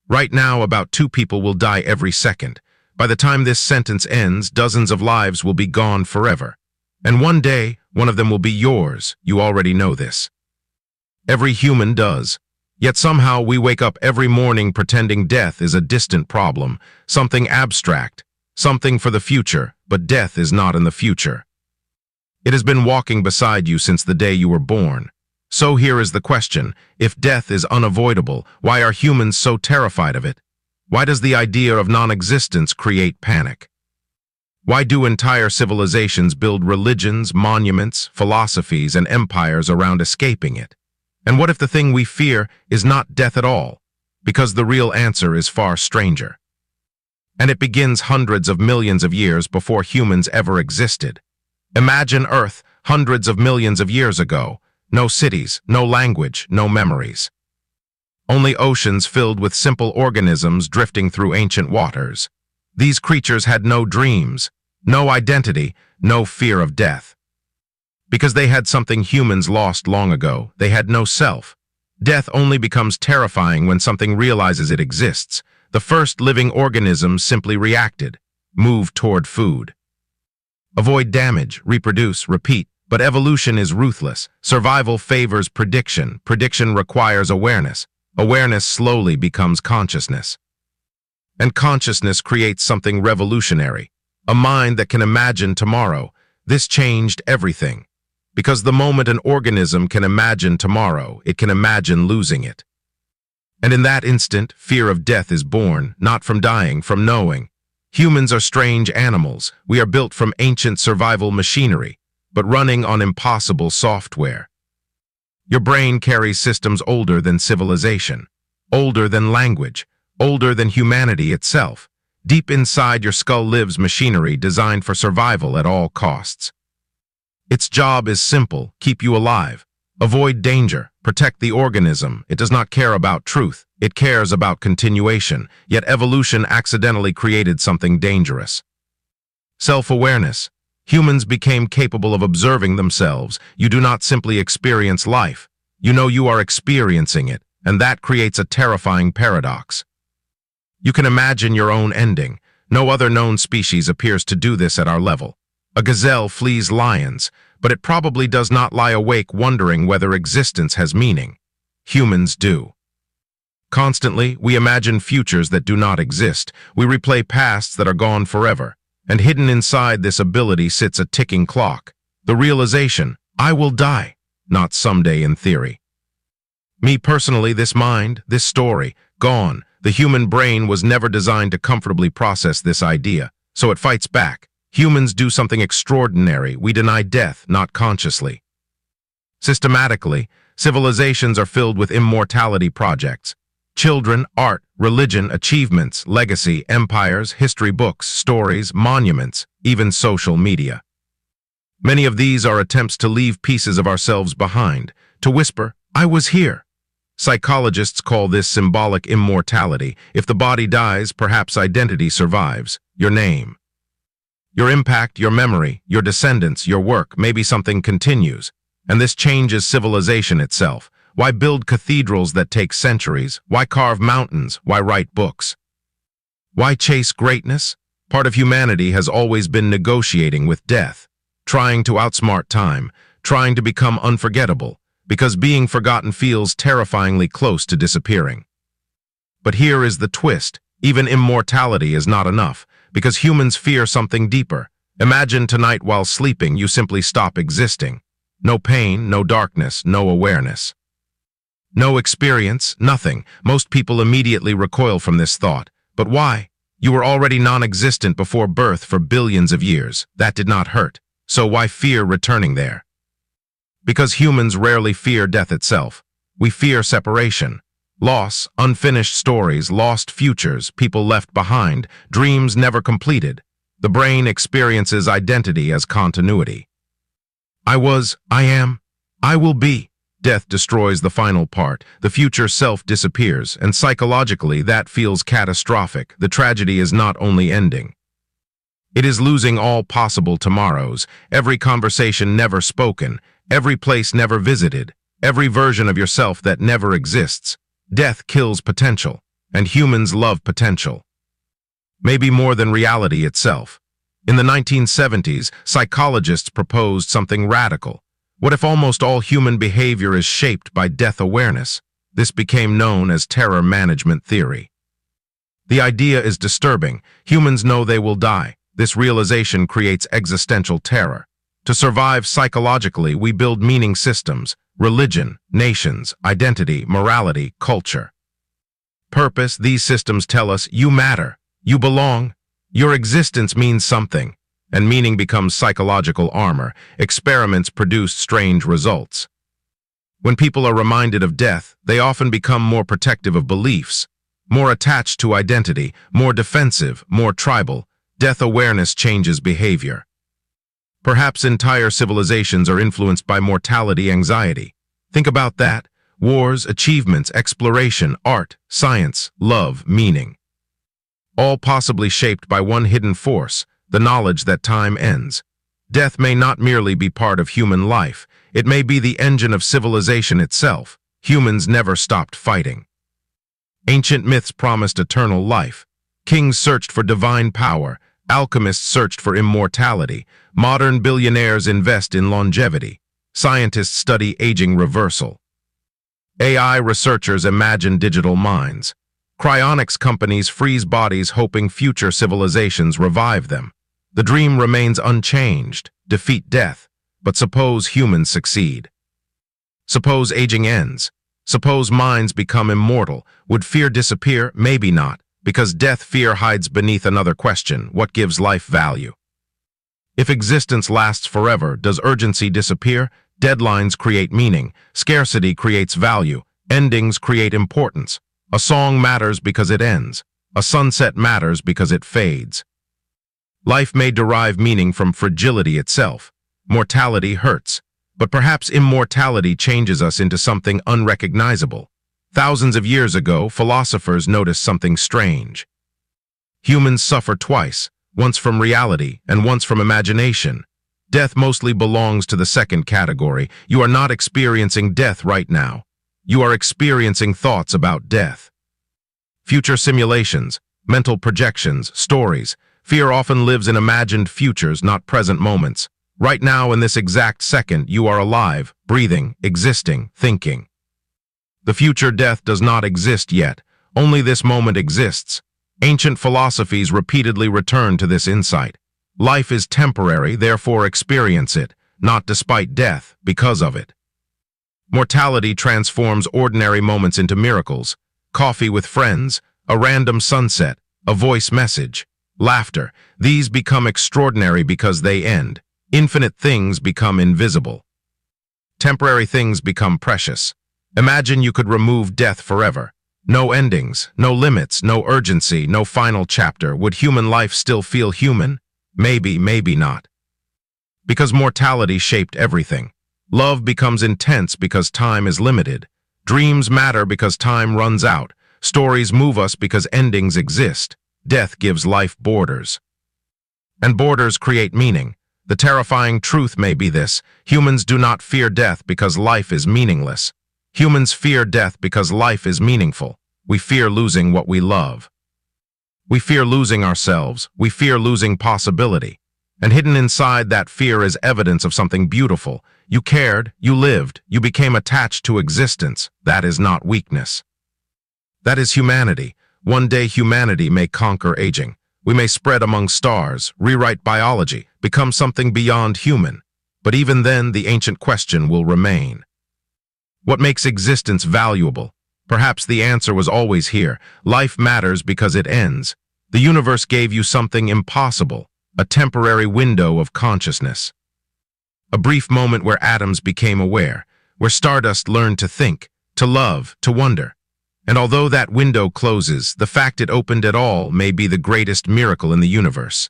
Right now, about 2 people will die every second. By the time this sentence ends, dozens of lives will be gone forever. And one day, one of them will be yours. You already know this. Every human does. Yet somehow we wake up every morning pretending death is a distant problem, something abstract, something for the future, but death is not in the future. It has been walking beside you since the day you were born. So here is the question: if death is unavoidable, why are humans so terrified of it? Why does the idea of non-existence create panic? Why do entire civilizations build religions, monuments, philosophies, and empires around escaping it? And what if the thing we fear is not death at all? Because the real answer is far stranger. And it begins hundreds of millions of years before humans ever existed. Imagine Earth hundreds of millions of years ago. No cities, no language, no memories. Only oceans filled with simple organisms drifting through ancient waters. These creatures had no dreams, no identity, no fear of death. Because they had something humans lost long ago, they had no self. Death only becomes terrifying when something realizes it exists. The first living organisms simply reacted, moved toward food. Avoid damage, reproduce, repeat. But evolution is ruthless. Survival favors prediction. Prediction requires awareness. Awareness slowly becomes consciousness. And consciousness creates something revolutionary. A mind that can imagine tomorrow. This changed everything. Because the moment an organism can imagine tomorrow, it can imagine losing it. And in that instant, fear of death is born, not from dying, from knowing. Humans are strange animals. We are built from ancient survival machinery, but running on impossible software. Your brain carries systems older than civilization, older than language, older than humanity itself. Deep inside your skull lives machinery designed for survival at all costs. Its job is simple: keep you alive. Avoid danger, protect the organism. It does not care about truth, it cares about continuation, yet evolution accidentally created something dangerous. Self-awareness. Humans became capable of observing themselves. You do not simply experience life. You know you are experiencing it, and that creates a terrifying paradox. You can imagine your own ending. No other known species appears to do this at our level. A gazelle flees lions, but it probably does not lie awake wondering whether existence has meaning. Humans do. Constantly, we imagine futures that do not exist. We replay pasts that are gone forever. And hidden inside this ability sits a ticking clock. The realization: I will die, not someday in theory. Me personally, this mind, this story, gone. The human brain was never designed to comfortably process this idea, so it fights back. Humans do something extraordinary. We deny death, not consciously. Systematically, civilizations are filled with immortality projects. Children, art, religion, achievements, legacy, empires, history books, stories, monuments, even social media. Many of these are attempts to leave pieces of ourselves behind, to whisper, I was here. Psychologists call this symbolic immortality. If the body dies, perhaps identity survives. Your name, your impact, your memory, your descendants, your work, maybe something continues. And this changes civilization itself. Why build cathedrals that take centuries? Why carve mountains? Why write books? Why chase greatness? Part of humanity has always been negotiating with death, trying to outsmart time, trying to become unforgettable, because being forgotten feels terrifyingly close to disappearing. But here is the twist: even immortality is not enough, because humans fear something deeper. Imagine tonight while sleeping you simply stop existing. No pain, no darkness, no awareness. No experience, nothing. Most people immediately recoil from this thought. But why? You were already non-existent before birth for billions of years. That did not hurt. So why fear returning there? Because humans rarely fear death itself. We fear separation. Loss, unfinished stories, lost futures, people left behind, dreams never completed. The brain experiences identity as continuity. I was, I am, I will be. Death destroys the final part. The future self disappears, and psychologically that feels catastrophic. The tragedy is not only ending. It is losing all possible tomorrows, every conversation never spoken, every place never visited, every version of yourself that never exists. Death kills potential. and humans love potential. Maybe more than reality itself. In the 1970s, psychologists proposed something radical. What if almost all human behavior is shaped by death awareness? This became known as terror management theory. The idea is disturbing. Humans know they will die. This realization creates existential terror. To survive psychologically, we build meaning systems: religion, nations, identity, morality, culture. Purpose: these systems tell us you matter, you belong, your existence means something, and meaning becomes psychological armor. Experiments produce strange results. When people are reminded of death, they often become more protective of beliefs, more attached to identity, more defensive, more tribal. Death awareness changes behavior. Perhaps entire civilizations are influenced by mortality anxiety. Think about that. Wars, achievements, exploration, art, science, love, meaning. All possibly shaped by one hidden force, the knowledge that time ends. Death may not merely be part of human life. It may be the engine of civilization itself. Humans never stopped fighting. Ancient myths promised eternal life. Kings searched for divine power. Alchemists searched for immortality. Modern billionaires invest in longevity. Scientists study aging reversal. AI researchers imagine digital minds. Cryonics companies freeze bodies hoping future civilizations revive them. The dream remains unchanged: defeat death. But suppose humans succeed. Suppose aging ends. Suppose minds become immortal. Would fear disappear? Maybe not, because fear hides beneath another question: what gives life value? If existence lasts forever, does urgency disappear? Deadlines create meaning. Scarcity creates value. Endings create importance. A song matters because it ends. A sunset matters because it fades. Life may derive meaning from fragility itself. Mortality hurts, but perhaps immortality changes us into something unrecognizable. Thousands of years ago, philosophers noticed something strange. Humans suffer twice, once from reality and once from imagination. Death mostly belongs to the second category. You are not experiencing death right now. You are experiencing thoughts about death. Future simulations, mental projections, stories. Fear often lives in imagined futures, not present moments. Right now, in this exact second, you are alive, breathing, existing, thinking. The future death does not exist yet. Only this moment exists. Ancient philosophies repeatedly return to this insight. Life is temporary, therefore experience it, not despite death, because of it. Mortality transforms ordinary moments into miracles. Coffee with friends, a random sunset, a voice message, laughter. These become extraordinary because they end. Infinite things become invisible. Temporary things become precious. Imagine you could remove death forever. No endings, no limits, no urgency, no final chapter. Would human life still feel human? Maybe, maybe not. Because mortality shaped everything. Love becomes intense because time is limited. Dreams matter because time runs out. Stories move us because endings exist. Death gives life borders. And borders create meaning. The terrifying truth may be this: humans do not fear death because life is meaningless. Humans fear death because life is meaningful. We fear losing what we love. We fear losing ourselves. We fear losing possibility. And hidden inside that fear is evidence of something beautiful. You cared, you lived, you became attached to existence. That is not weakness. That is humanity. One day humanity may conquer aging. We may spread among stars, rewrite biology, become something beyond human. But even then, the ancient question will remain. What makes existence valuable? Perhaps the answer was always here. Life matters because it ends. The universe gave you something impossible, a temporary window of consciousness. A brief moment where atoms became aware, where stardust learned to think, to love, to wonder. And although that window closes, the fact it opened at all may be the greatest miracle in the universe.